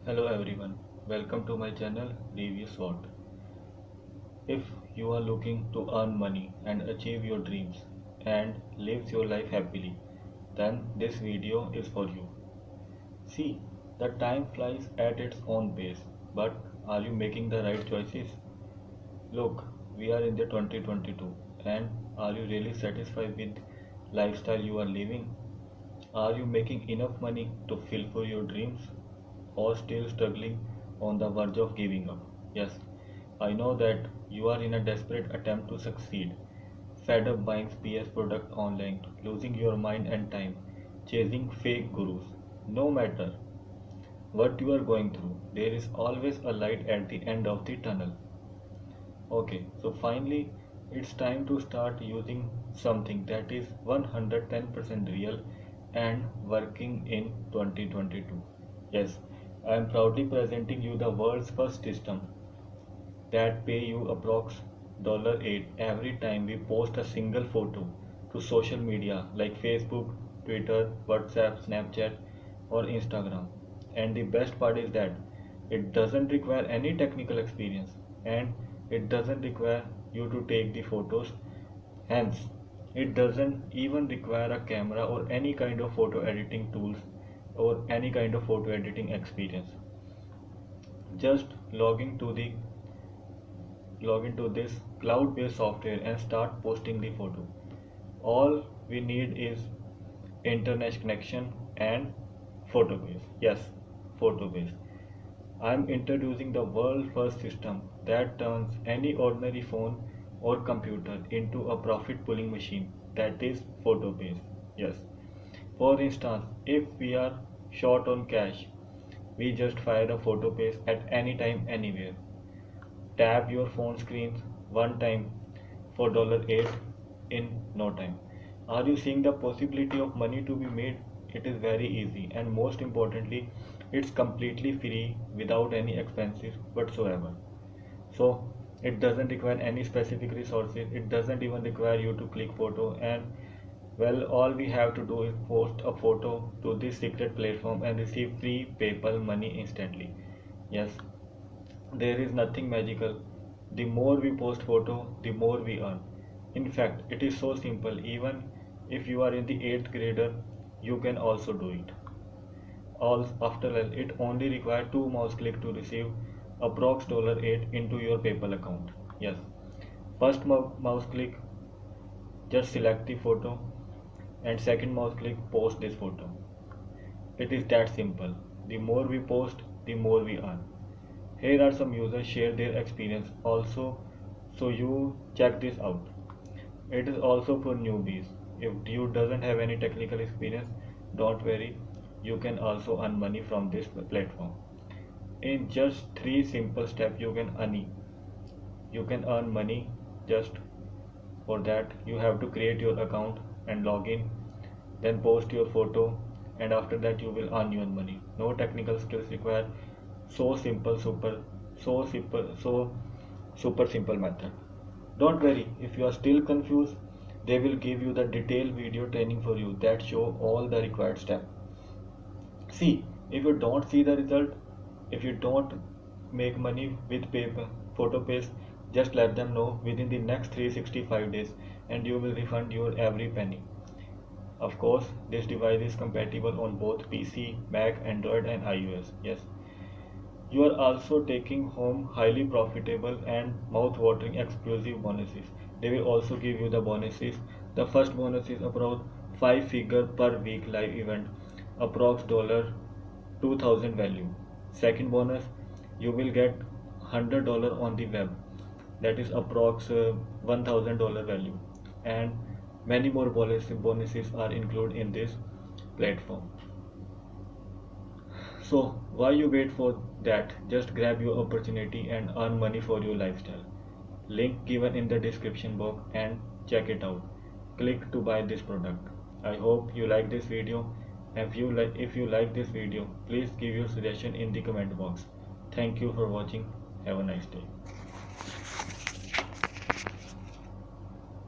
Hello everyone, welcome to my channel Review SWOT. If you are looking to earn money and achieve your dreams and live your life happily, then this video is for you. See, the time flies at its own pace, but are you making the right choices? Look, we are in the 2022 and are you really satisfied with lifestyle you are living? Are you making enough money to fulfill your dreams or still struggling on the verge of giving up? Yes, I know that you are in a desperate attempt to succeed, fed up buying PS product online, losing your mind and time, chasing fake gurus. No matter what you are going through, there is always a light at the end of the tunnel. Okay, so finally, it's time to start using something that is 110% real and working in 2022. Yes, I am proudly presenting you the world's first system that pay you approx $8 every time we post a single photo to social media like Facebook, Twitter, WhatsApp, Snapchat or Instagram. And the best part is that it doesn't require any technical experience and it doesn't require you to take the photos. Hence, it doesn't even require a camera or any kind of photo editing tools or any kind of photo editing experience. Just log into this cloud-based software and start posting the photo. All we need is internet connection and Photopayz. Yes, Photopayz. I am introducing the world first system that turns any ordinary phone or computer into a profit pulling machine, that is Photopayz. Yes. For instance, if we are short on cash, we just fire a Photopayz at any time anywhere. Tap your phone screens one time for $8 in no time. Are you seeing the possibility of money to be made? It is very easy and most importantly, it's completely free without any expenses whatsoever. So it doesn't require any specific resources. It doesn't even require you to click photo and well, all we have to do is post a photo to this secret platform and receive free PayPal money instantly. Yes, there is nothing magical. The more we post photo, the more we earn. In fact, it is so simple. Even if you are in the 8th grader, you can also do it. After all, it only requires 2 mouse clicks to receive approx $8 into your PayPal account. Yes. First mouse click, just select the photo and second mouse click, post this photo. It is that simple. The more we post, the more we earn. Here are some users share their experience also, so you check this out. It is also for newbies. If you doesn't have any technical experience, don't worry, you can also earn money from this platform. In just 3 simple steps you can earn money. Just for that you have to create your account and log in, then post your photo and after that you will earn your money. No technical skills required. So super simple method. Don't worry, if you are still confused, they will give you the detailed video training for you that show all the required steps. See, if you don't see the result, if you don't make money with paper Photopayz, just let them know within the next 365 days and you will refund your every penny. Of course, this device is compatible on both PC, Mac, Android and iOS. Yes. You are also taking home highly profitable and mouth-watering exclusive bonuses. They will also give you the bonuses. The first bonus is about 5-figure per week live event, approx $2,000 value. Second bonus, you will get $100 on the web, that is approx $1,000 value, and many more bonuses are included in this platform. So why you wait for that? Just grab your opportunity and earn money for your lifestyle. Link given in the description box and check it out. Click to buy this product. I hope you like this video. If you like this video, please give your suggestion in the comment box. Thank you for watching. Have a nice day.